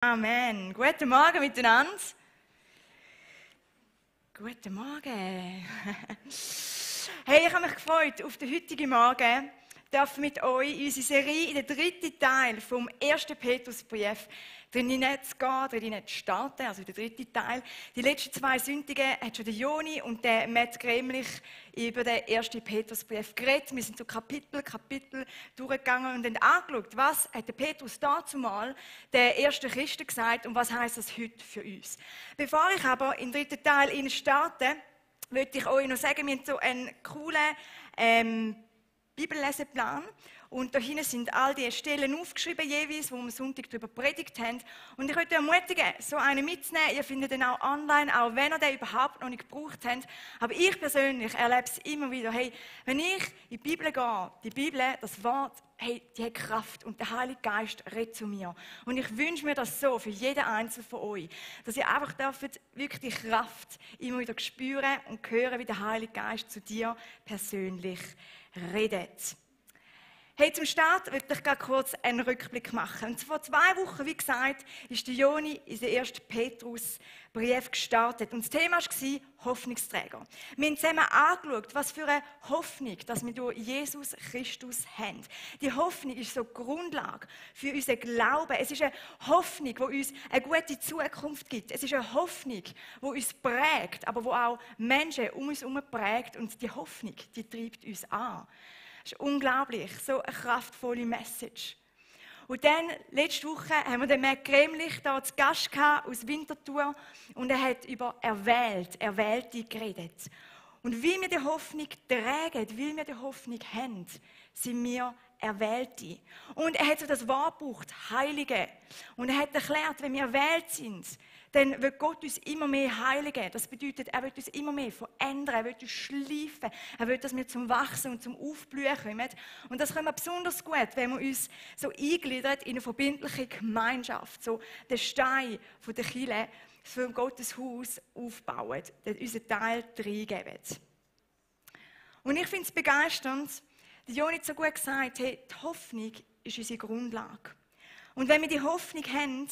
Amen. Guten Morgen miteinander. Guten Morgen. Hey, ich habe mich gefreut auf den heutigen Morgen. Ich darf mit euch in unsere Serie, in den dritten Teil vom 1. Petrusbrief drinnen zu gehen, drinnen zu starten, also der dritte Teil. Die letzten zwei Sündigen hat schon der Joni und der Matt Gremlich über den 1. Petrusbrief geredet. Wir sind so Kapitel durchgegangen und haben angeschaut, was hat der Petrus dazumal den ersten Christen gesagt und was heisst das heute für uns. Bevor ich aber in den dritten Teil starte, möchte ich euch noch sagen, wir haben so einen coolen Bibelleseplan. Und da hinten sind all die Stellen aufgeschrieben, jeweils, wo wir am Sonntag darüber predigt haben. Und ich möchte euch ermutigen, so einen mitzunehmen. Ihr findet den auch online, auch wenn ihr den überhaupt noch nicht gebraucht habt. Aber ich persönlich erlebe es immer wieder. Hey, wenn ich in die Bibel gehe, die Bibel, das Wort, hey, die hat Kraft und der Heilige Geist redet zu mir. Und ich wünsche mir das so für jeden Einzelnen von euch, dass ihr einfach wirklich die Kraft immer wieder spüren und hören, wie der Heilige Geist zu dir persönlich redet. Hey, zum Start möchte ich gerade kurz einen Rückblick machen. Und vor 2 Wochen, wie gesagt, ist die Joni in den 1. Petrusbrief gestartet. Und das Thema war Hoffnungsträger. Wir haben zusammen angeschaut, was für eine Hoffnung, dass wir durch Jesus Christus haben. Die Hoffnung ist so die Grundlage für unseren Glauben. Es ist eine Hoffnung, die uns eine gute Zukunft gibt. Es ist eine Hoffnung, die uns prägt, aber die auch Menschen um uns herum prägt. Und die Hoffnung, die treibt uns an. Das ist unglaublich, so eine kraftvolle Message. Und dann, letzte Woche, haben wir den Matt Gremlich hier zu Gast gehabt, aus Winterthur, und er hat über Erwählte geredet. Und wie wir die Hoffnung tragen, wie wir die Hoffnung haben, sind wir Erwählte. Und er hat so das Wort gebraucht, Heilige. Und er hat erklärt, wenn wir erwählt sind, dann wird Gott uns immer mehr heiligen. Das bedeutet, er wird uns immer mehr verändern, er wird uns schleifen, er will, dass wir zum Wachsen und zum Aufblühen kommen. Und das können wir besonders gut, wenn wir uns so eingliedern in eine verbindliche Gemeinschaft, so den Stein von der Kirche für Gottes Haus aufbauen, unseren Teil reingeben. Und ich finde es begeisternd, die Joni hat so gut gesagt, hey, die Hoffnung ist unsere Grundlage. Und wenn wir die Hoffnung haben,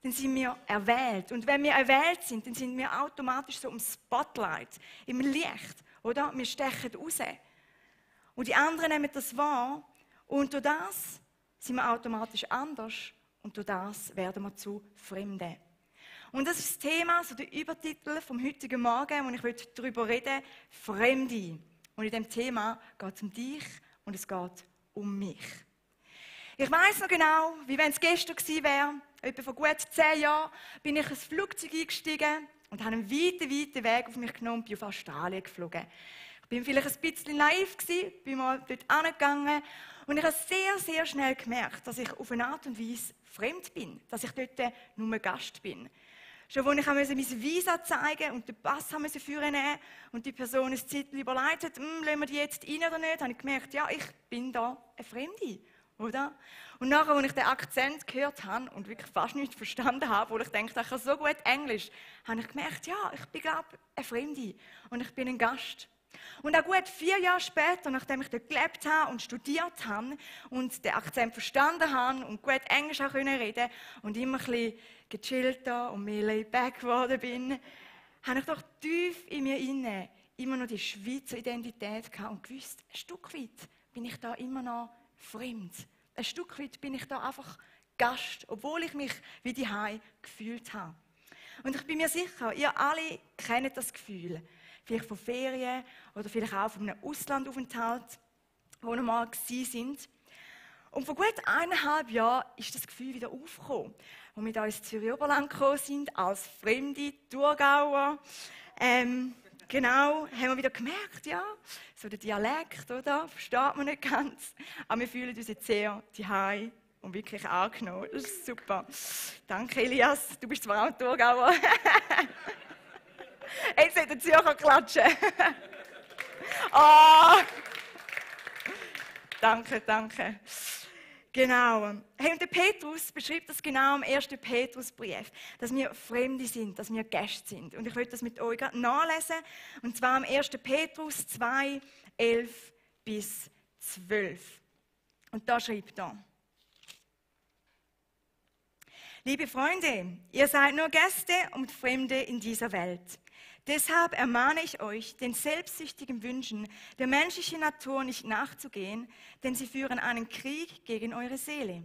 dann sind wir erwählt. Und wenn wir erwählt sind, dann sind wir automatisch so im Spotlight, im Licht, oder? Wir stechen raus. Und die anderen nehmen das wahr. Und durch das sind wir automatisch anders. Und durch das werden wir zu Fremden. Und das ist das Thema, so der Übertitel vom heutigen Morgen, wo ich darüber reden, Fremde. Und in diesem Thema geht es um dich und es geht um mich. Ich weiss noch genau, wie wenn es gestern gewesen wäre. Etwa vor gut 10 Jahren bin ich ins Flugzeug eingestiegen und habe einen weiten Weg auf mich genommen und bin auf Australien geflogen. Ich bin vielleicht ein bisschen naiv gewesen, bin mal dort hingegangen und ich habe sehr schnell gemerkt, dass ich auf eine Art und Weise fremd bin, dass ich dort nur Gast bin. Schon als ich mein Visa zeigen und den Pass führen musste und die Person ein Zettel überlegt hat, lassen wir die jetzt rein oder nicht, habe ich gemerkt, ja, ich bin da eine Fremde. Oder? Und nachher, als ich den Akzent gehört habe und wirklich fast nichts verstanden habe, weil ich dachte, ich kann so gut Englisch, habe ich gemerkt, ja, ich bin, glaube ich, eine Fremde und ich bin ein Gast. Und auch gut 4 Jahre später, nachdem ich dort gelebt habe und studiert habe und den Akzent verstanden habe und gut Englisch auch reden konnte und immer ein bisschen gechillter und mehr laid back geworden bin, habe ich doch tief in mir inne immer noch die Schweizer Identität gehabt und gewusst, ein Stück weit bin ich da immer noch fremd. Ein Stück weit bin ich da einfach Gast, obwohl ich mich wie die Hause gefühlt habe. Und ich bin mir sicher, ihr alle kennt das Gefühl. Vielleicht von Ferien oder vielleicht auch von einem Auslandaufenthalt, wo wir mal sind. Und vor gut 1,5 Jahren ist das Gefühl wieder aufgekommen, als wir da ins Zürich-Oberland gekommen sind, als fremde Thurgauer. Genau, haben wir wieder gemerkt, ja, so der Dialekt, oder? Versteht man nicht ganz. Aber wir fühlen uns jetzt sehr zu Hause und wirklich angenommen. Das ist super. Danke, Elias. Du bist zwar auch ein Thurgauer. Jetzt sollte der Zürcher klatschen. Oh. Danke. Genau. Hey, und der Petrus beschreibt das genau im 1. Petrusbrief, dass wir Fremde sind, dass wir Gäste sind. Und ich möchte das mit euch gerade nachlesen. Und zwar im 1. Petrus 2, 11 bis 12. Und da schreibt er: Liebe Freunde, ihr seid nur Gäste und Fremde in dieser Welt. Deshalb ermahne ich euch, den selbstsüchtigen Wünschen der menschlichen Natur nicht nachzugehen, denn sie führen einen Krieg gegen eure Seele.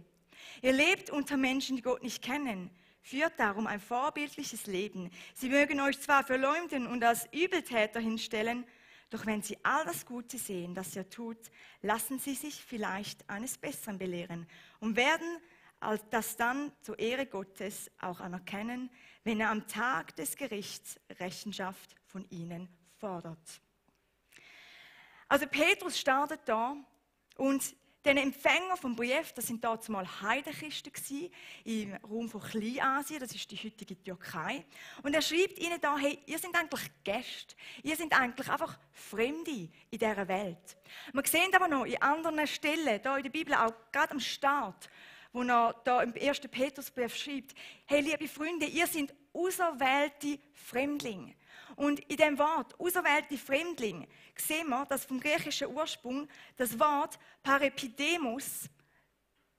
Ihr lebt unter Menschen, die Gott nicht kennen. Führt darum ein vorbildliches Leben. Sie mögen euch zwar verleumden und als Übeltäter hinstellen, doch wenn sie all das Gute sehen, das ihr tut, lassen sie sich vielleicht eines Besseren belehren und werden das dann zur Ehre Gottes auch anerkennen, wenn er am Tag des Gerichts Rechenschaft von ihnen fordert. Also Petrus startet da und den Empfänger vom Brief, das sind damals mal Heidenchristen im Raum von Kleinasien, das ist die heutige Türkei. Und er schreibt ihnen da, hey, ihr seid eigentlich Gäste, ihr seid eigentlich einfach Fremde in dieser Welt. Wir sehen aber noch in anderen Stellen, da in der Bibel, auch gerade am Start, wo er da im 1. Petrusbrief schreibt, hey, liebe Freunde, ihr seid auserwählte Fremdlinge. Und in dem Wort, auserwählte Fremdling, sehen wir, dass vom griechischen Ursprung das Wort Parepidemos,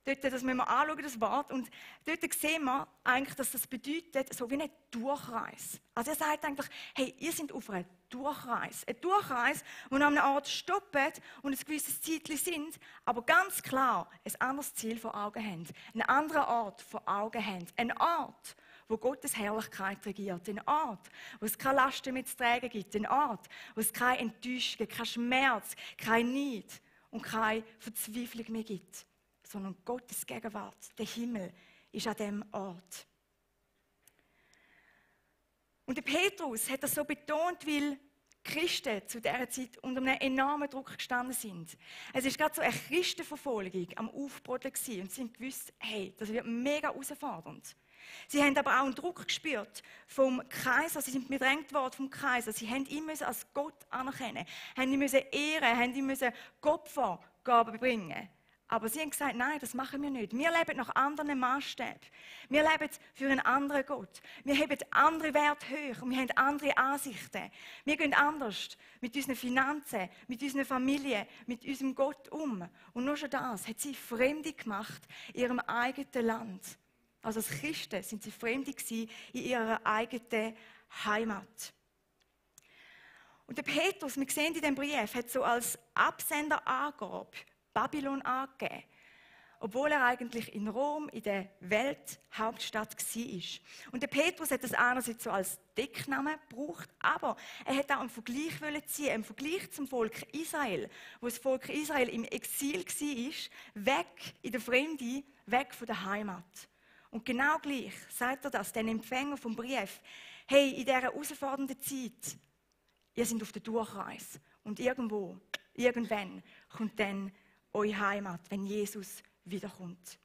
dort, das müssen wir anschauen, das Wort, und dort sehen wir eigentlich, dass das bedeutet, so wie eine Durchreise. Also er sagt eigentlich, hey, ihr seid auf einer Durchreise. Eine Durchreise, wo ihr an einem Ort stoppt und ein gewisses Zeitchen sind, aber ganz klar ein anderes Ziel vor Augen haben. Einen anderen Ort vor Augen haben. Ein Ort, wo Gottes Herrlichkeit regiert. Ein Ort, wo es keine Lasten mehr zu tragen gibt. Ein Ort, wo es keine Enttäuschung, kein Schmerz, kein Neid und keine Verzweiflung mehr gibt. Sondern Gottes Gegenwart, der Himmel, ist an diesem Ort. Und der Petrus hat das so betont, weil Christen zu dieser Zeit unter einem enormen Druck gestanden sind. Es war gerade so eine Christenverfolgung am Aufbrodeln und sie haben gewusst, hey, das wird mega herausfordernd. Sie haben aber auch einen Druck gespürt vom Kaiser, sie sind bedrängt worden vom Kaiser. Sie haben ihn als Gott anerkennen, haben ihn ehren, haben ihm Opfergaben bringen. Aber sie haben gesagt, nein, das machen wir nicht. Wir leben nach anderen Maßstäben. Wir leben für einen anderen Gott. Wir haben andere Werte hoch und wir haben andere Ansichten. Wir gehen anders mit unseren Finanzen, mit unserer Familie, mit unserem Gott um. Und nur schon das hat sie Fremde gemacht in ihrem eigenen Land. Also als Christen sind sie Fremde in ihrer eigenen Heimat. Und der Petrus, wir sehen in diesem Brief, hat so als Absenderangabe Babylon angegeben, obwohl er eigentlich in Rom, in der Welthauptstadt war. Und der Petrus hat das einerseits so als Decknamen gebraucht, aber er hat auch einen Vergleich ziehen, einen Vergleich zum Volk Israel, wo das Volk Israel im Exil war, weg in der Fremde, weg von der Heimat. Und genau gleich sagt er das, den Empfänger vom Brief, hey, in dieser herausfordernden Zeit, ihr seid auf der Durchreise und irgendwann kommt dann eure Heimat, wenn Jesus wiederkommt.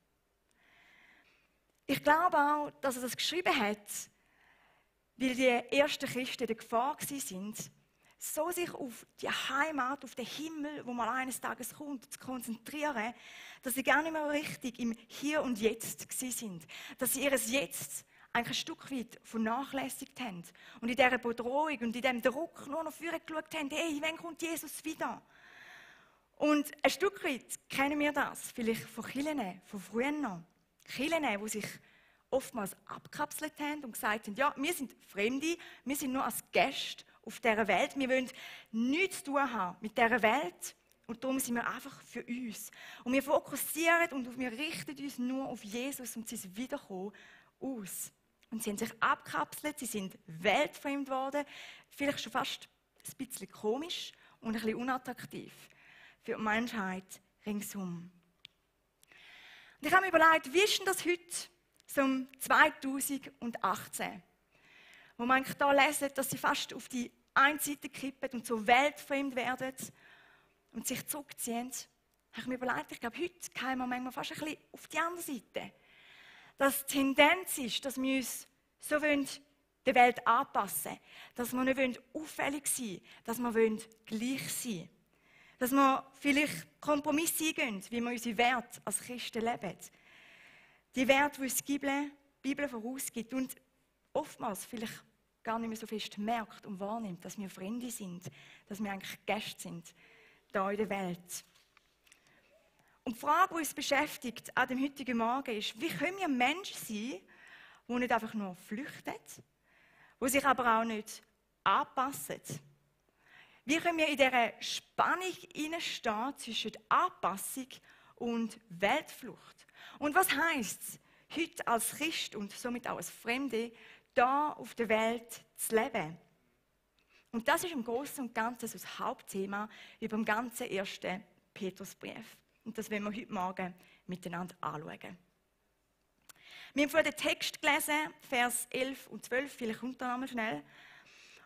Ich glaube auch, dass er das geschrieben hat, weil die ersten Christen in der Gefahr waren, so sich auf die Heimat, auf den Himmel, wo mal eines Tages kommt, zu konzentrieren, dass sie gar nicht mehr richtig im Hier und Jetzt sind. Dass sie ihr Jetzt eigentlich ein Stück weit vernachlässigt haben. Und in dieser Bedrohung und in diesem Druck nur noch vorgeschaut haben, hey, wann kommt Jesus wieder? Und ein Stück weit kennen wir das, vielleicht von Kirchen, von früher noch. Kirchen, die sich oftmals abgekapselt haben und gesagt haben, ja, wir sind Fremde, wir sind nur als Gäste auf dieser Welt, wir wollen nichts zu tun haben mit dieser Welt und darum sind wir einfach für uns. Und wir fokussieren und wir richten uns nur auf Jesus und sein Wiederkommen aus. Und sie haben sich abgekapselt, sie sind weltfremd geworden, vielleicht schon fast ein bisschen komisch und ein bisschen unattraktiv für die Menschheit ringsum. Und ich habe mir überlegt, wie ist denn das heute, so um 2018, wo man eigentlich da lesen, dass sie fast auf die eine Seite kippen und so weltfremd werden und sich zurückziehen. Habe ich mir überlegt, ich glaube, heute kommen wir manchmal fast ein bisschen auf die andere Seite. Dass die Tendenz ist, dass wir uns so der Welt anpassen wollen, dass wir nicht auffällig sein wollen, dass wir gleich sein wollen. Dass wir vielleicht Kompromisse eingehen, wie wir unsere Werte als Christen leben. Die Werte, die uns die Bibel vorausgibt und oftmals vielleicht gar nicht mehr so fest merkt und wahrnimmt, dass wir Freunde sind, dass wir eigentlich Gäste sind hier in der Welt. Und die Frage, die uns beschäftigt an dem heutigen Morgen ist, wie können wir Menschen sein, die nicht einfach nur flüchten, die sich aber auch nicht anpassen. Wie können wir in dieser Spannung hineinstehen zwischen Anpassung und Weltflucht? Und was heisst es, heute als Christ und somit auch als Fremde, da auf der Welt zu leben? Und das ist im Großen und Ganzen so das Hauptthema über dem ganzen 1. Petrusbrief. Und das wollen wir heute Morgen miteinander anschauen. Wir haben vorhin den Text gelesen, Vers 11 und 12, vielleicht kommt da nochmal schnell.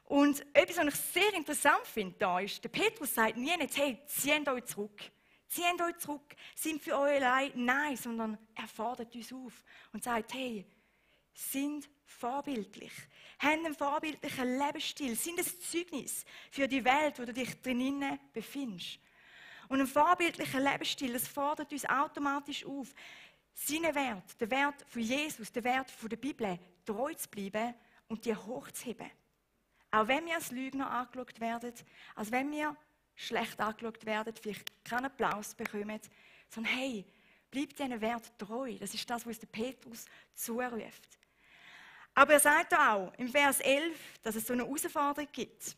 Und etwas, was ich sehr interessant finde, da ist, der Petrus sagt nie nicht, hey, zieht euch zurück. Zieht euch zurück, sind für euch allein. Nein, sondern er fordert uns auf und sagt, hey, sind vorbildlich, haben einen vorbildlichen Lebensstil, sind ein Zeugnis für die Welt, wo du dich drinnen befindest. Und ein vorbildlicher Lebensstil, das fordert uns automatisch auf, seinen Wert, den Wert von Jesus, den Wert von der Bibel, treu zu bleiben und die hochzuheben. Auch wenn wir als Lügner angeschaut werden, als wenn wir schlecht angeschaut werden, vielleicht keinen Applaus bekommen, sondern hey, bleib diesen Wert treu. Das ist das, was uns der Petrus zuruft. Aber er sagt auch im Vers 11, dass es so eine Herausforderung gibt.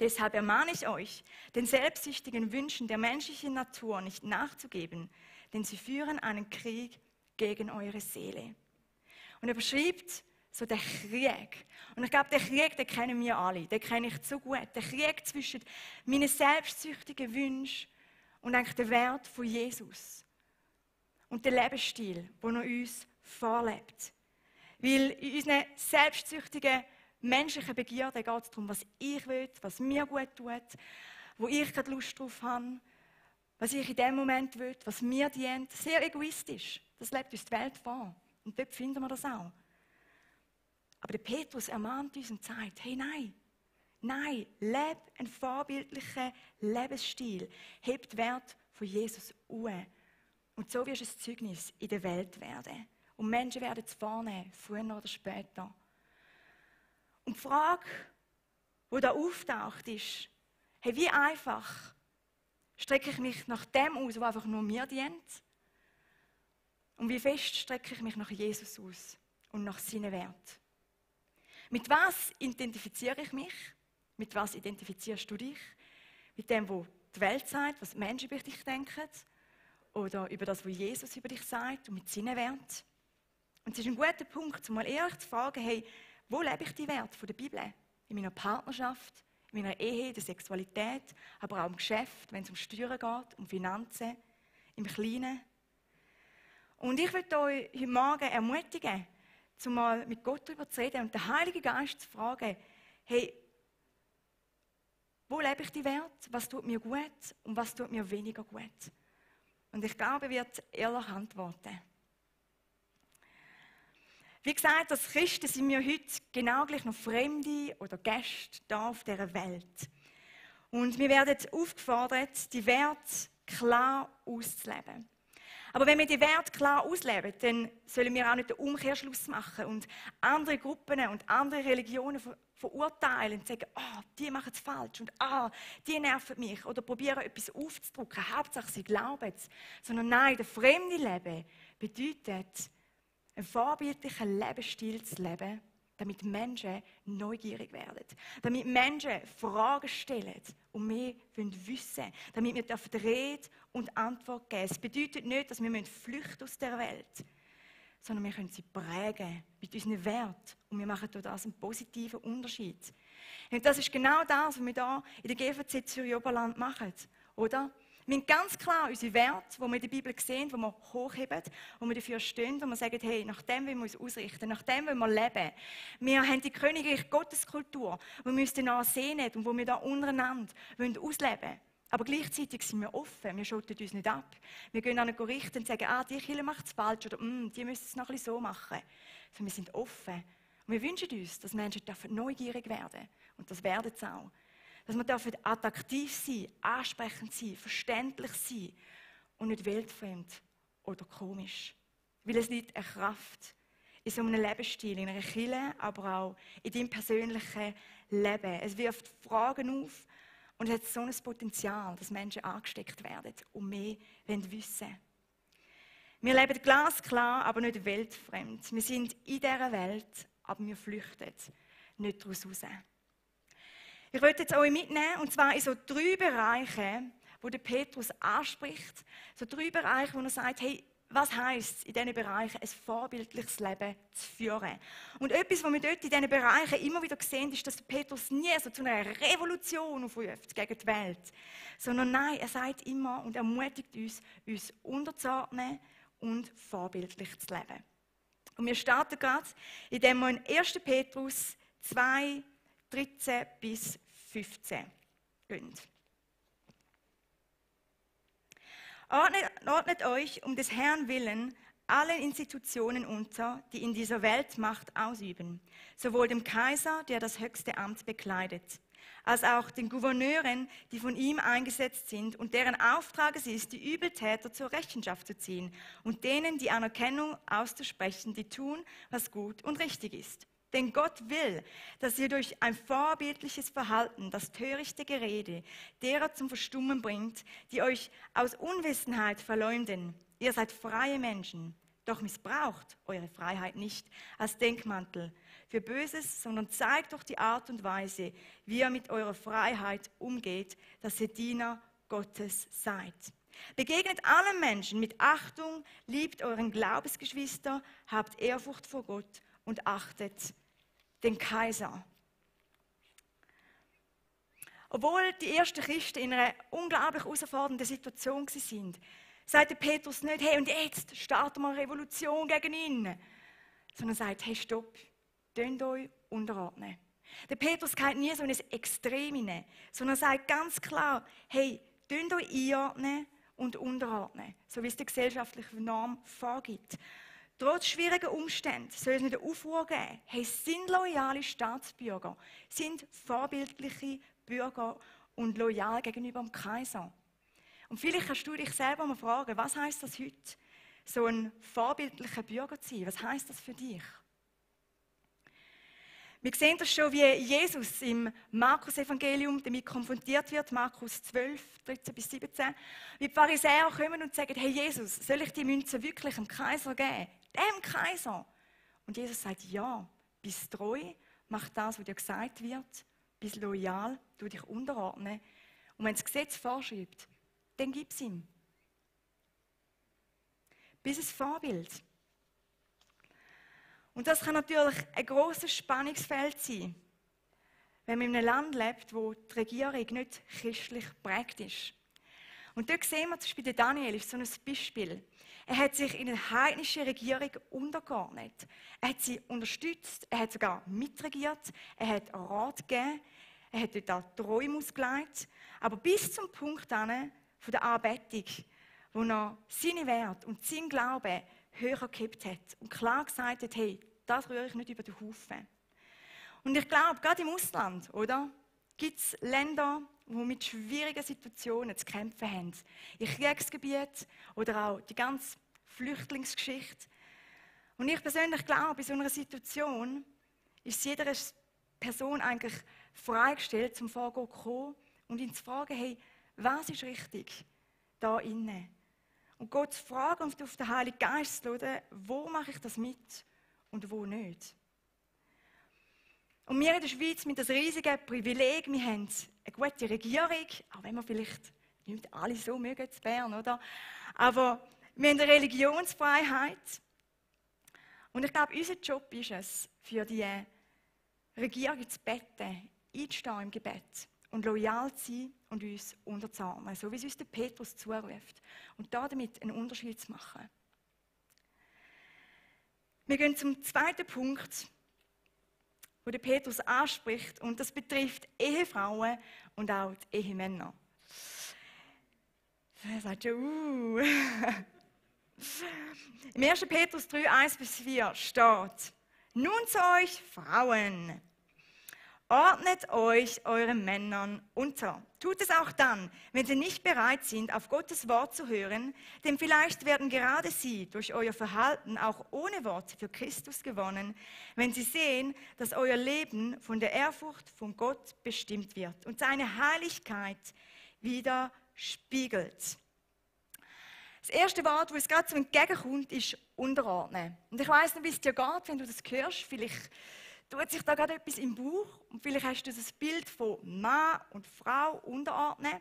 Deshalb ermahne ich euch, den selbstsüchtigen Wünschen der menschlichen Natur nicht nachzugeben, denn sie führen einen Krieg gegen eure Seele. Und er beschreibt so den Krieg. Und ich glaube, den Krieg, den kennen wir alle, den kenne ich so gut. Der Krieg zwischen meinen selbstsüchtigen Wünschen und eigentlich dem Wert von Jesus. Und der Lebensstil, den er uns vorlebt. Weil in unseren selbstsüchtigen menschlichen Begierden geht es darum, was ich will, was mir gut tut, wo ich gerade Lust drauf habe, was ich in dem Moment will, was mir dient. Sehr egoistisch. Das lebt uns die Welt vor. Und dort finden wir das auch. Aber der Petrus ermahnt uns und sagt, hey, nein, lebe einen vorbildlichen Lebensstil. Heb den Wert von Jesus an. Und so wirst du ein Zeugnis in der Welt werden. Und Menschen werden es vornehmen, früher oder später. Und die Frage, die da auftaucht, ist, hey, wie einfach strecke ich mich nach dem aus, was einfach nur mir dient? Und wie fest strecke ich mich nach Jesus aus und nach seinen Wert? Mit was identifiziere ich mich? Mit was identifizierst du dich? Mit dem, was die Welt sagt, was die Menschen über dich denken? Oder über das, was Jesus über dich sagt und mit seinen Werten? Und es ist ein guter Punkt, um mal ehrlich zu fragen, hey, wo lebe ich die Werte der Bibel? In meiner Partnerschaft, in meiner Ehe, in der Sexualität, aber auch im Geschäft, wenn es um Steuern geht, um Finanzen, im Kleinen. Und ich möchte euch heute Morgen ermutigen, mal mit Gott darüber zu reden und den Heiligen Geist zu fragen, hey, wo lebe ich die Werte? Was tut mir gut und was tut mir weniger gut? Und ich glaube, er wird ehrlich antworten. Wie gesagt, als Christen sind wir heute genau gleich noch Fremde oder Gäste da auf dieser Welt. Und wir werden aufgefordert, die Werte klar auszuleben. Aber wenn wir die Werte klar ausleben, dann sollen wir auch nicht den Umkehrschluss machen und andere Gruppen und andere Religionen verurteilen und sagen, die machen es falsch und die nerven mich oder probieren etwas aufzudrücken. Hauptsache, sie glauben es. Sondern nein, der fremde Leben bedeutet, einen vorbildlichen Lebensstil zu leben, damit Menschen neugierig werden, damit Menschen Fragen stellen und mehr wissen wollen, damit wir Rede und Antwort geben. Es bedeutet nicht, dass wir flüchten aus der Welt, sondern wir können sie prägen mit unseren Werten und wir machen durch das einen positiven Unterschied. Und das ist genau das, was wir hier in der GVC Zürich-Oberland machen, oder? Wir haben ganz klar unsere Werte, die wir in der Bibel sehen, die wir hochheben, wo wir dafür stehen, wo wir sagen, hey, nach dem wollen wir uns ausrichten, nach dem wollen wir leben. Wir haben die königliche Gotteskultur, wo wir uns danach sehnen und wo wir da untereinander ausleben wollen. Aber gleichzeitig sind wir offen, wir schotten uns nicht ab. Wir gehen an einen richten und sagen, die Kirche macht es falsch oder die müssen es noch ein bisschen so machen. Also wir sind offen. Und wir wünschen uns, dass Menschen neugierig werden. Und das werden sie auch. Dass wir attraktiv sein, ansprechend sein, verständlich sein und nicht weltfremd oder komisch. Weil es liegt eine Kraft in so einem Lebensstil, in einer Kirche, aber auch in deinem persönlichen Leben. Es wirft Fragen auf und es hat so ein Potenzial, dass Menschen angesteckt werden und mehr wissen wollen. Wir leben glasklar, aber nicht weltfremd. Wir sind in dieser Welt, aber wir flüchten nicht daraus raus. Ich möchte jetzt euch mitnehmen, und zwar in so 3 Bereiche, wo der Petrus anspricht. So 3 Bereiche, wo er sagt, hey, was heisst es, in diesen Bereichen ein vorbildliches Leben zu führen? Und etwas, was wir dort in diesen Bereichen immer wieder sehen, ist, dass der Petrus nie so zu einer Revolution aufruft gegen die Welt, sondern nein, er sagt immer und ermutigt uns unterzuordnen und vorbildlich zu leben. Und wir starten gerade, indem wir in 1. Petrus 2, 13 bis 15 gehen. Ordnet euch um des Herrn willen allen Institutionen unter, die in dieser Welt Macht ausüben, sowohl dem Kaiser, der das höchste Amt bekleidet, als auch den Gouverneuren, die von ihm eingesetzt sind und deren Auftrag es ist, die Übeltäter zur Rechenschaft zu ziehen und denen die Anerkennung auszusprechen, die tun, was gut und richtig ist. Denn Gott will, dass ihr durch ein vorbildliches Verhalten das törichte Gerede derer zum Verstummen bringt, die euch aus Unwissenheit verleumden. Ihr seid freie Menschen, doch missbraucht eure Freiheit nicht als Denkmantel für Böses, sondern zeigt durch die Art und Weise, wie ihr mit eurer Freiheit umgeht, dass ihr Diener Gottes seid. Begegnet allen Menschen mit Achtung, liebt euren Glaubensgeschwister, habt Ehrfurcht vor Gott und achtet den Kaiser. Obwohl die ersten Christen in einer unglaublich herausfordernden Situation waren, sagte Petrus nicht, hey, und jetzt starten wir eine Revolution gegen ihn, sondern sagt, hey, stopp, tönt euch unterordnen. Der Petrus geht nie so in ein Extrem hinein, sondern sagt ganz klar, hey, tönt euch einordnen und unterordnen, so wie es die gesellschaftliche Norm vorgibt. Trotz schwieriger Umstände soll es nicht einen Aufruhr geben. Hey, sind loyale Staatsbürger, sind vorbildliche Bürger und loyal gegenüber dem Kaiser. Und vielleicht kannst du dich selber mal fragen, was heisst das heute, so ein vorbildlicher Bürger zu sein? Was heisst das für dich? Wir sehen das schon, wie Jesus im Markus-Evangelium damit konfrontiert wird, Markus 12, 13 bis 17. Wie die Pharisäer kommen und sagen, hey Jesus, soll ich die Münze wirklich dem Kaiser geben? Dem Kaiser. Und Jesus sagt, ja, bist treu, mach das, was dir gesagt wird, bist loyal, tu dich unterordnen. Und wenn das Gesetz vorschreibt, dann gib es ihm. Bis ein Vorbild. Und das kann natürlich ein grosses Spannungsfeld sein, wenn man in einem Land lebt, wo die Regierung nicht christlich geprägt ist. Und dort sehen wir zum Beispiel, Daniel ist so ein Beispiel. Er hat sich in eine heidnische Regierung untergeordnet. Er hat sie unterstützt, er hat sogar mitregiert, er hat Rat gegeben, er hat dort auch Träume ausgelegt. Aber bis zum Punkt von der Anbetung, wo er seine Werte und seinen Glauben höher gehabt hat und klar gesagt hat, hey, das rühre ich nicht über den Haufen. Und ich glaube, gerade im Ausland, oder, gibt es Länder, die mit schwierigen Situationen zu kämpfen haben. In Kriegsgebieten oder auch die ganze Flüchtlingsgeschichte. Und ich persönlich glaube, in so einer Situation ist jeder Person eigentlich freigestellt, zum Vorgehen zu kommen und ihn zu fragen, hey, was ist richtig da innen? Und Gott zu fragen und auf den Heiligen Geist zu schauen, wo mache ich das mit und wo nicht. Und wir in der Schweiz mit das riesige Privileg, wir haben eine gute Regierung, auch wenn wir vielleicht nicht alle so mögen zu Bern, oder? Aber wir haben eine Religionsfreiheit. Und ich glaube, unser Job ist es, für die Regierung zu beten, einzustehen im Gebet und loyal zu sein und uns unterzuordnen, so wie es uns der Petrus zuruft. Und damit einen Unterschied zu machen. Wir gehen zum zweiten Punkt, wo der Petrus anspricht, und das betrifft Ehefrauen und auch die Ehemänner. Er sagt schon, Im 1. Petrus 3, 1 bis 4 steht, nun zu euch Frauen, ordnet euch euren Männern unter. Tut es auch dann, wenn sie nicht bereit sind, auf Gottes Wort zu hören, denn vielleicht werden gerade sie durch euer Verhalten auch ohne Wort für Christus gewonnen, wenn sie sehen, dass euer Leben von der Ehrfurcht von Gott bestimmt wird und seine Heiligkeit widerspiegelt. Das erste Wort, das uns gerade so entgegenkommt, ist unterordnen. Und ich weiss nicht, wie es dir geht, wenn du das hörst. Vielleicht tut sich da gerade etwas im Bauch und vielleicht hast du das Bild von Mann und Frau unterordnen.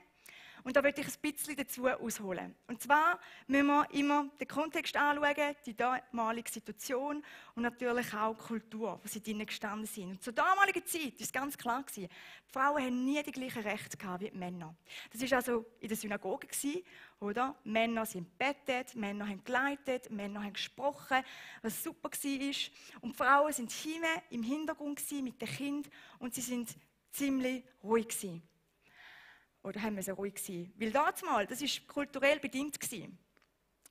Und da möchte ich ein bisschen dazu ausholen. Und zwar müssen wir immer den Kontext anschauen, die damalige Situation und natürlich auch die Kultur, wo sie drinnen gestanden sind. Und zur damaligen Zeit war es ganz klar, die Frauen haben nie die gleichen Rechte gehabt wie die Männer. Das war also in der Synagoge, oder? Männer sind bettet, Männer haben geleitet, Männer haben gesprochen, was super war. Und die Frauen sind im Hintergrund mit den Kindern und sie sind ziemlich ruhig gewesen. Oder haben wir so ruhig gewesen? Weil das war kulturell bedingt gewesen.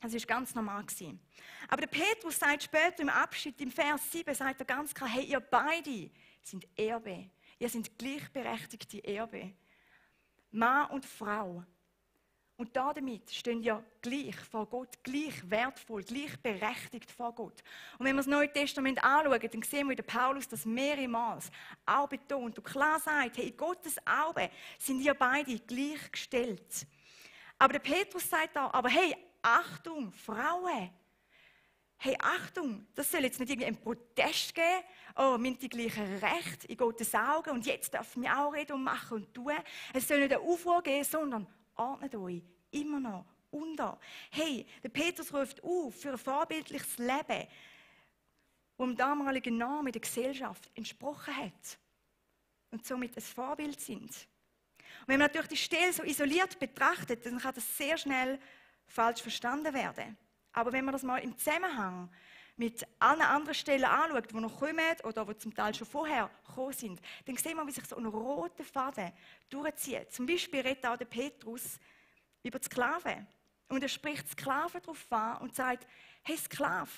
Das war ganz normal gewesen. Aber der Petrus sagt später im Abschnitt, im Vers 7, sagt er ganz klar, hey, ihr beide sind Erbe. Ihr seid gleichberechtigte Erbe. Mann und Frau. Und damit stehen ja gleich vor Gott, gleich wertvoll, gleich berechtigt vor Gott. Und wenn wir das Neue Testament anschauen, dann sehen wir in Paulus das mehrmals auch betont und klar sagt, hey, in Gottes Augen sind ihr beide gleichgestellt. Aber der Petrus sagt da, aber hey, Achtung, Frauen, hey, Achtung, das soll jetzt nicht irgendwie einen Protest geben, oh, wir haben die gleichen Rechte in Gottes Augen und jetzt dürfen wir auch reden und machen und tun. Es soll nicht einen Aufruhr geben, sondern ordnet euch immer noch unter. Hey, der Petrus ruft auf für ein vorbildliches Leben, das dem damaligen Namen der Gesellschaft entsprochen hat und somit ein Vorbild sind. Und wenn man natürlich die Stelle so isoliert betrachtet, dann kann das sehr schnell falsch verstanden werden. Aber wenn man das mal im Zusammenhang mit allen anderen Stellen anschaut, die noch kommen oder die zum Teil schon vorher gekommen sind, dann sehen wir, wie sich so ein roter Faden durchzieht. Zum Beispiel redet auch der Petrus über die Sklaven. Und er spricht die Sklaven darauf an und sagt, hey Sklave,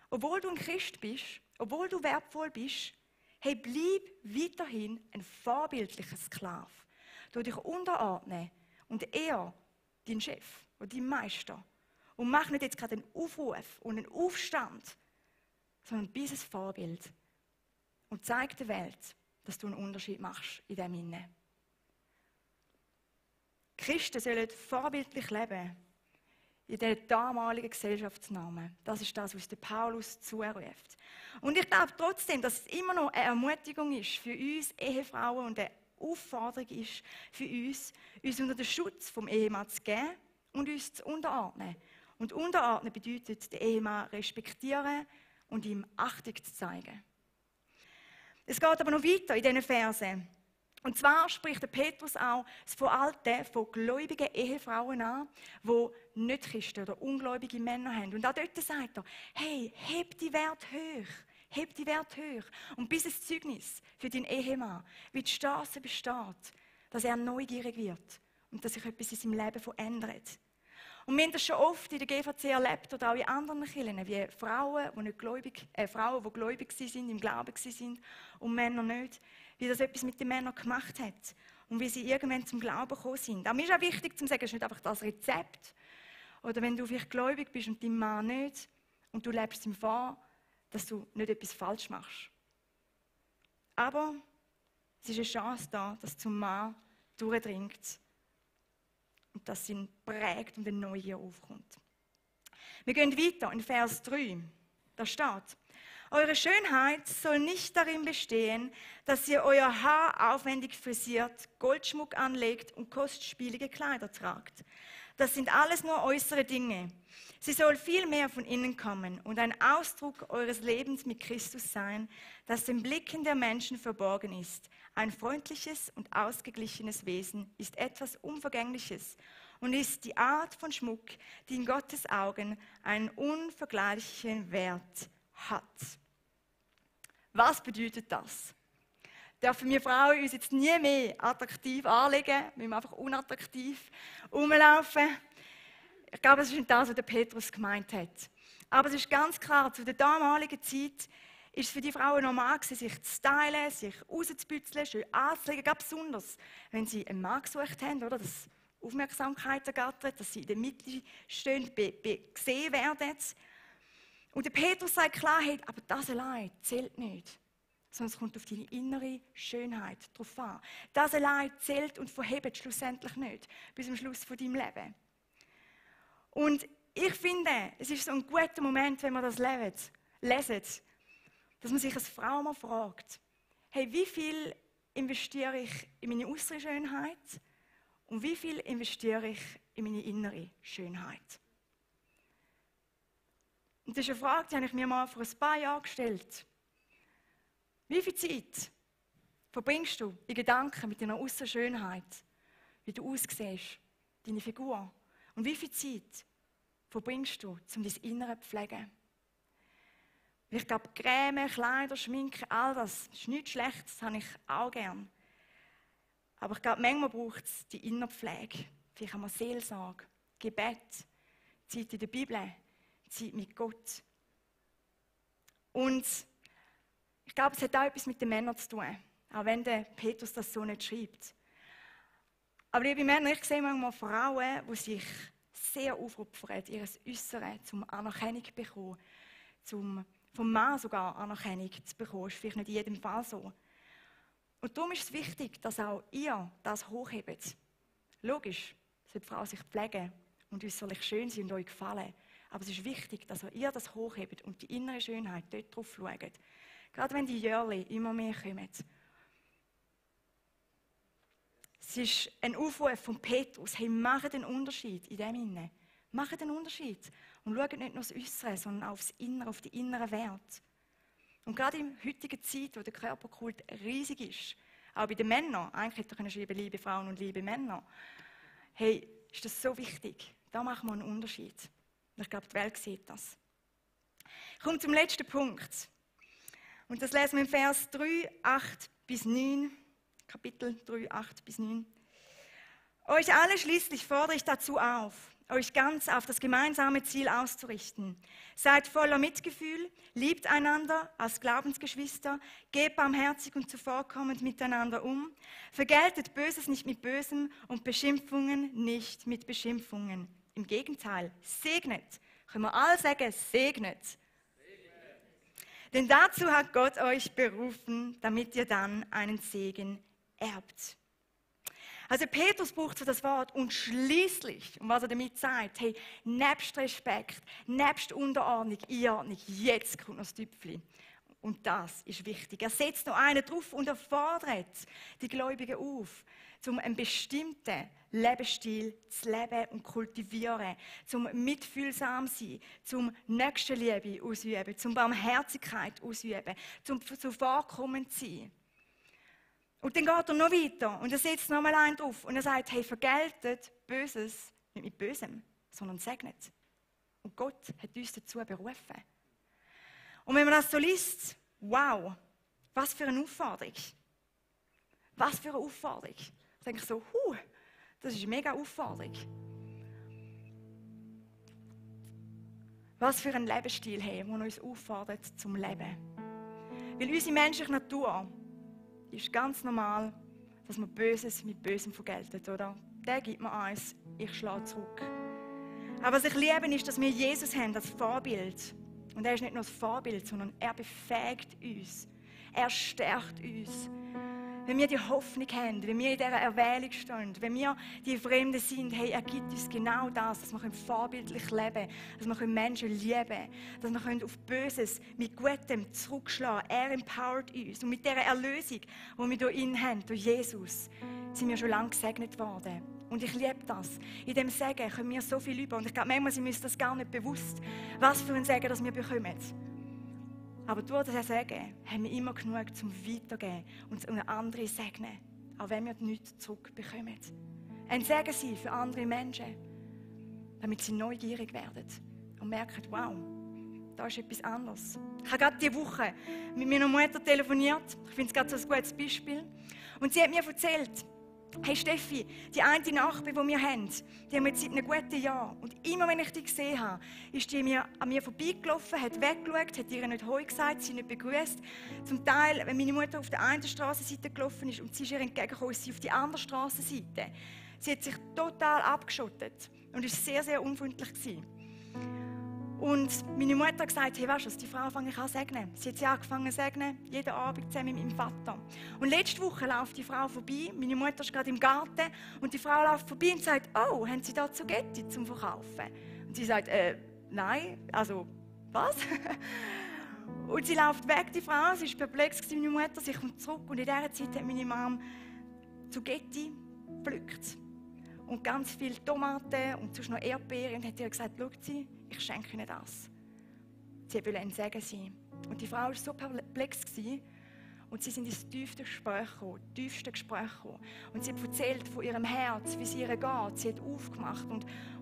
obwohl du ein Christ bist, obwohl du wertvoll bist, hey, bleib weiterhin ein vorbildlicher Sklave. Du dich unterordnen und er, dein Chef oder dein Meister. Und mach nicht jetzt gerade einen Aufruf und einen Aufstand, sondern bist ein Vorbild. Und zeig der Welt, dass du einen Unterschied machst in dem Sinne. Christen sollen vorbildlich leben in der damaligen Gesellschaftsnormen. Das ist das, was der Paulus zuruft. Und ich glaube trotzdem, dass es immer noch eine Ermutigung ist für uns Ehefrauen und eine Aufforderung ist für uns unter den Schutz vom Ehemann zu geben und uns zu unterordnen. Und unterordnen bedeutet, den Ehemann respektieren und ihm Achtung zu zeigen. Es geht aber noch weiter in diesen Versen. Und zwar spricht der Petrus auch von alten, von gläubigen Ehefrauen an, die nicht Christen oder ungläubige Männer haben. Und auch dort sagt er, hey, heb die Wert hoch. Heb die Wert hoch. Und bis ein Zeugnis für deinen Ehemann, wie die Straße besteht, dass er neugierig wird und dass sich etwas in seinem Leben verändert. Und wir haben das schon oft in der GVC erlebt oder auch in anderen Kirchen, wie Frauen, die gläubig waren, im Glauben waren und Männer nicht, wie das etwas mit den Männern gemacht hat und wie sie irgendwann zum Glauben gekommen sind. Aber mir ist auch wichtig zu sagen, es ist nicht einfach das Rezept. Oder wenn du vielleicht gläubig bist und dein Mann nicht und du lebst ihm vor, dass du nicht etwas falsch machst. Aber es ist eine Chance da, dass zum Mann durchdringt und dass ihn prägt und eine Neugier aufkommt. Wir gehen weiter in Vers 3. Da steht, eure Schönheit soll nicht darin bestehen, dass ihr euer Haar aufwendig frisiert, Goldschmuck anlegt und kostspielige Kleider tragt. Das sind alles nur äußere Dinge. Sie soll vielmehr von innen kommen und ein Ausdruck eures Lebens mit Christus sein, das den Blicken der Menschen verborgen ist. Ein freundliches und ausgeglichenes Wesen ist etwas Unvergängliches und ist die Art von Schmuck, die in Gottes Augen einen unvergleichlichen Wert hat. Was bedeutet das? Dürfen wir Frauen uns jetzt nie mehr attraktiv anlegen, müssen wir einfach unattraktiv rumlaufen? Ich glaube, das ist nicht das, was der Petrus gemeint hat. Aber es ist ganz klar, zu der damaligen Zeit ist es für die Frauen normal gewesen, sich zu stylen, sich rauszubützeln, schön anzulegen, ganz besonders, wenn sie einen Mann gesucht haben, oder, dass Aufmerksamkeit ergattert, dass sie in der Mitte stehen, gesehen werden. Und der Petrus sagt klar, hey, aber das allein zählt nicht. Sondern es kommt auf deine innere Schönheit drauf an. Das allein zählt und verhebt schlussendlich nicht bis zum Schluss von deinem Leben. Und ich finde, es ist so ein guter Moment, wenn wir das lesen, dass man sich als Frau mal fragt, hey, wie viel investiere ich in meine äußere Schönheit und wie viel investiere ich in meine innere Schönheit? Und das ist eine Frage, die habe ich mir mal vor ein paar Jahren gestellt. Wie viel Zeit verbringst du in Gedanken mit deiner äußeren Schönheit, wie du aussiehst, deine Figur? Und wie viel Zeit verbringst du, um dein Innere zu pflegen? Ich glaube, Creme, Kleider, Schminke, all das ist nichts Schlechtes, das habe ich auch gern. Aber ich glaube, manchmal braucht es die Innerpflege. Vielleicht haben wir Seelsorge, Gebet, Zeit in der Bibel, Zeit mit Gott. Und ich glaube, es hat auch etwas mit den Männern zu tun, auch wenn der Petrus das so nicht schreibt. Aber liebe Männer, ich sehe manchmal Frauen, die sich sehr aufopfern, ihr Äußeres zum Anerkennung zu bekommen, vom Mann sogar Anerkennung zu bekommen. Das ist vielleicht nicht in jedem Fall so. Und darum ist es wichtig, dass auch ihr das hochhebt. Logisch, sollte die Frau sich pflegen und äußerlich schön sein und euch gefallen. Aber es ist wichtig, dass auch ihr das hochhebt und die innere Schönheit dort drauf schaut. Gerade wenn die Jörli immer mehr kommen. Es ist ein Aufruf von Petrus, hey, macht einen Unterschied in dem Innen. Macht einen Unterschied. Und schaut nicht nur das Äußere, sondern aufs Innere, auf die inneren Werte. Und gerade in der heutigen Zeit, wo der Körperkult riesig ist, auch bei den Männern, eigentlich hätte ich schreiben, liebe Frauen und liebe Männer, hey, ist das so wichtig. Da machen wir einen Unterschied. Und ich glaube, die Welt sieht das. Ich komme zum letzten Punkt. Und das lesen wir im Vers 3, 8 bis 9. Kapitel 3, 8 bis 9. Euch alle schließlich fordere ich dazu auf, euch ganz auf das gemeinsame Ziel auszurichten. Seid voller Mitgefühl, liebt einander als Glaubensgeschwister, geht barmherzig und zuvorkommend miteinander um, vergeltet Böses nicht mit Bösem und Beschimpfungen nicht mit Beschimpfungen. Im Gegenteil, segnet. Können wir alle sagen, segnet. Denn dazu hat Gott euch berufen, damit ihr dann einen Segen erbt. Also Petrus braucht so das Wort und schließlich, und was er damit sagt, hey, nebst Respekt, nebst Unterordnung, Einordnung, jetzt kommt noch das Tüpfchen. Und das ist wichtig. Er setzt noch einen drauf und er fordert die Gläubigen auf, um einen bestimmten Lebensstil zu leben und kultivieren, zum mitfühlsam sein, zum Nächstenliebe ausüben, zum Barmherzigkeit ausüben, zum zuvorkommend sein. Und dann geht er noch weiter und er setzt noch mal einen drauf und er sagt, hey, vergeltet Böses nicht mit Bösem, sondern segnet. Und Gott hat uns dazu berufen. Und wenn man das so liest, wow, was für eine Aufforderung. Was für eine Aufforderung. Da denke ich so, das ist eine mega Aufforderung. Was für ein Lebensstil haben, der uns auffordert zum Leben. Weil unsere menschliche Natur ist ganz normal, dass man Böses mit Bösem vergeltet, oder? Der gibt mir eins, ich schlage zurück. Aber was ich liebe, ist, dass wir Jesus haben als Vorbild. Und er ist nicht nur das Vorbild, sondern er befähigt uns. Er stärkt uns. Wenn wir die Hoffnung haben, wenn wir in dieser Erwählung stehen, wenn wir die Fremden sind, hey, er gibt uns genau das, dass wir vorbildlich leben können, dass wir Menschen lieben können, dass wir auf Böses mit Gutem zurückschlagen können. Er empowert uns. Und mit dieser Erlösung, die wir durch ihn haben, durch Jesus, sind wir schon lange gesegnet worden. Und ich liebe das. In dem Segen können wir so viel über. Und ich glaube, manchmal sind wir uns das gar nicht bewusst, was für ein Segen das wir bekommen. Aber durch das Segen haben wir immer genug zum Weitergeben und andere segnen, auch wenn wir nichts zurückbekommen. Ein Segen sein für andere Menschen, damit sie neugierig werden und merken, wow, da ist etwas anderes. Ich habe gerade diese Woche mit meiner Mutter telefoniert. Ich finde es gerade so ein gutes Beispiel. Und sie hat mir erzählt, hey Steffi, die eine Nachbarin, die wir haben, die haben wir jetzt seit einem guten Jahr. Und immer wenn ich die gesehen habe, ist die an mir vorbeigelaufen, hat weggeschaut, hat ihr nicht Hoi gesagt, sie nicht begrüßt. Zum Teil, wenn meine Mutter auf der einen Strassenseite gelaufen ist und sie ist ihr entgegengekommen, ist sie auf die andere Strassenseite. Sie hat sich total abgeschottet und war sehr, sehr unfreundlich gewesen. Und meine Mutter hat gesagt, hey, weißt du, die Frau fange ich an zu segnen. Sie hat sie angefangen zu segnen, jeden Abend zusammen mit meinem Vater. Und letzte Woche läuft die Frau vorbei, meine Mutter ist gerade im Garten, und die Frau läuft vorbei und sagt, oh, haben Sie da Zugetti zum Verkaufen? Und sie sagt, nein, also, was? Und sie läuft weg, die Frau, sie war perplex, meine Mutter, sie kommt zurück und in dieser Zeit hat meine Mom Zugetti gepflückt und ganz viele Tomaten und sonst noch Erdbeeren und hat ihr gesagt, schau sie, ich schenke Ihnen das. Sie wollte ein Segen sein. Und die Frau war so perplex und sie sind ins tiefste Gespräch gekommen. Und sie hat erzählt von ihrem Herz, wie es ihr geht. Sie hat aufgemacht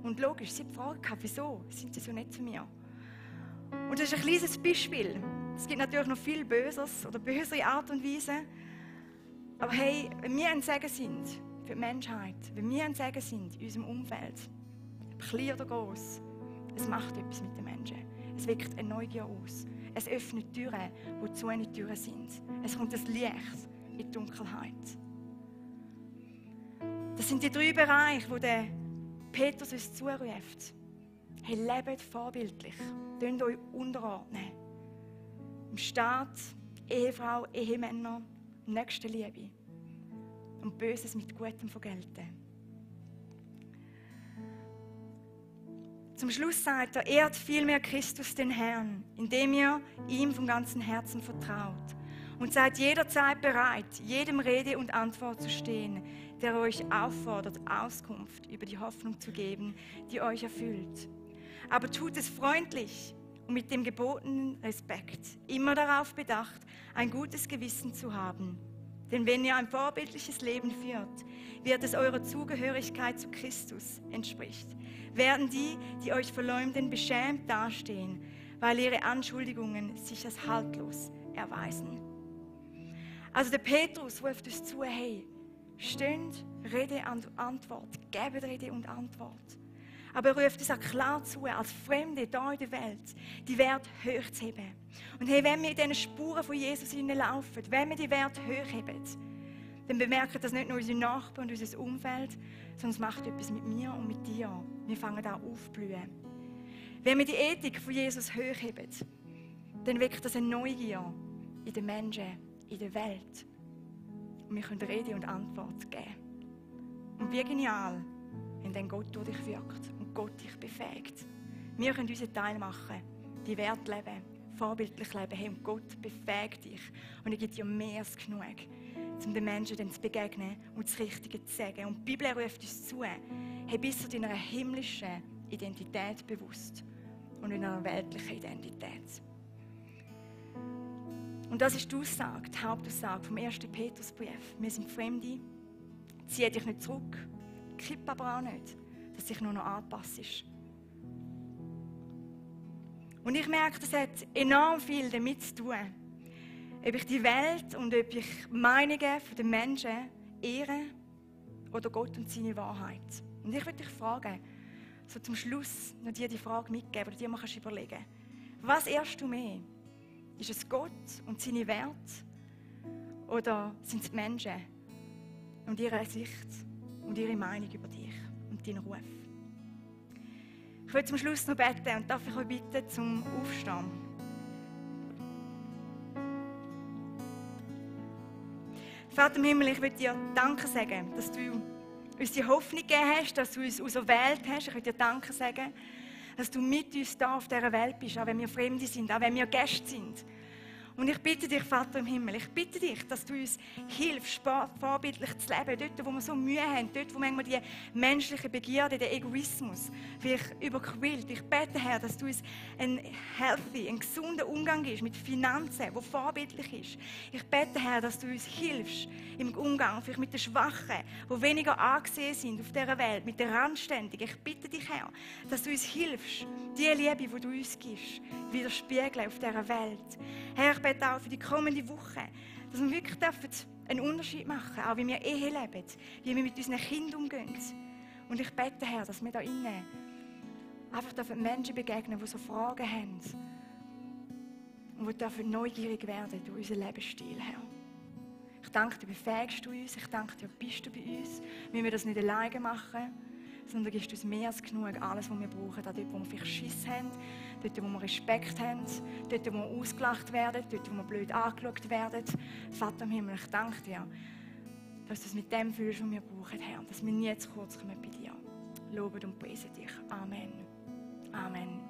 und logisch, sie hat gefragt, wieso sind sie so nett zu mir? Und das ist ein kleines Beispiel. Es gibt natürlich noch viel Böses oder bösere Art und Weise. Aber hey, wenn wir ein Segen sind für die Menschheit, wenn wir ein Segen sind in unserem Umfeld, klein oder gross, es macht etwas mit den Menschen. Es weckt eine Neugier aus. Es öffnet Türen, wo zugehende Türen sind. Es kommt das Licht in die Dunkelheit. Das sind die 3 Bereiche, wo der Petrus uns zuruft. Hey, lebt vorbildlich. Tönt euch unterordnen. Im Staat, Ehefrau, Ehemänner, Nächstenliebe. Und Böses mit Gutem vergelten. Zum Schluss sagt er, ehrt vielmehr Christus den Herrn, indem ihr ihm von ganzem Herzen vertraut. Und seid jederzeit bereit, jedem Rede und Antwort zu stehen, der euch auffordert, Auskunft über die Hoffnung zu geben, die euch erfüllt. Aber tut es freundlich und mit dem gebotenen Respekt, immer darauf bedacht, ein gutes Gewissen zu haben. Denn wenn ihr ein vorbildliches Leben führt, wird es eurer Zugehörigkeit zu Christus entspricht. Werden die, die euch verleumden, beschämt dastehen, weil ihre Anschuldigungen sich als haltlos erweisen. Also der Petrus ruft uns zu, hey, steht Rede und Antwort, gebt Rede und Antwort. Aber er ruft uns auch klar zu, als Fremde hier in der Welt, die Werte hochzuheben. Und hey, wenn wir in diesen Spuren von Jesus hineinlaufen, wenn wir die Werte hochheben, dann bemerken das nicht nur unsere Nachbarn und unser Umfeld, sondern es macht etwas mit mir und mit dir. Wir fangen an aufzublühen. Wenn wir die Ethik von Jesus hochheben, dann weckt das eine Neugier in den Menschen, in der Welt. Und wir können Rede und Antwort geben. Und wie genial, wenn dann Gott durch dich wirkt und Gott dich befähigt. Wir können unseren Teil machen, die Werte leben, vorbildlich leben. Hey, und Gott befähigt dich. Und er gibt dir mehr als genug, um den Menschen dann zu begegnen und das Richtige zu sagen. Und die Bibel ruft uns zu, hey, bist du deiner himmlischen Identität bewusst und in einer weltlichen Identität. Und das ist die Aussage, die Hauptaussage vom 1. Petrusbrief. Wir sind Fremde, zieh dich nicht zurück, kipp aber auch nicht, dass du dich nur noch anpasst. Und ich merke, das hat enorm viel damit zu tun, ob ich die Welt und ob ich Meinungen der Menschen ehre oder Gott und seine Wahrheit. Und ich würde dich fragen, so zum Schluss noch dir die Frage mitgeben oder dir mal überlegen, was ehrst du mehr? Ist es Gott und seine Werte oder sind es die Menschen und ihre Sicht und ihre Meinung über dich und deinen Ruf? Ich will zum Schluss noch beten und darf ich euch bitten zum Aufstehen. Vater im Himmel, ich will dir Danke sagen, dass du uns die Hoffnung gegeben hast, dass du uns auserwählt hast. Ich will dir Danke sagen, dass du mit uns hier auf dieser Welt bist, auch wenn wir Fremde sind, auch wenn wir Gäste sind. Und ich bitte dich, Vater im Himmel, ich bitte dich, dass du uns hilfst, vorbildlich zu leben, dort, wo wir so Mühe haben, dort, wo manchmal die menschliche Begierde, der Egoismus vielleicht überquillt. Ich bete, Herr, dass du uns einen gesunden Umgang gibst mit Finanzen, der vorbildlich ist. Ich bete, Herr, dass du uns hilfst im Umgang vielleicht mit den Schwachen, die weniger angesehen sind auf dieser Welt, mit den Randständigen. Ich bitte dich, Herr, dass du uns hilfst, die Liebe, die du uns gibst, widerspiegeln auf dieser Welt. Herr, ich bete auch für die kommende Woche, dass wir wirklich einen Unterschied machen dürfen, auch wie wir Ehe leben, wie wir mit unseren Kindern umgehen. Und ich bete, Herr, dass wir da innen einfach Menschen begegnen, die so Fragen haben und die dürfen neugierig werden durch unseren Lebensstil, Herr. Ich danke dir, befähigst du uns, ich danke dir, bist du bei uns. Wir müssen das nicht alleine machen, sondern du gibst uns mehr als genug, alles, was wir brauchen, auch dort, wo wir vielleicht Schiss haben, dort, wo wir Respekt haben, dort, wo wir ausgelacht werden, dort, wo wir blöd angeschaut werden. Vater im Himmel, ich danke dir, dass du es mit dem fühlst, was wir brauchen, Herr, dass wir nie zu kurz kommen bei dir. Loben und preisen dich. Amen. Amen.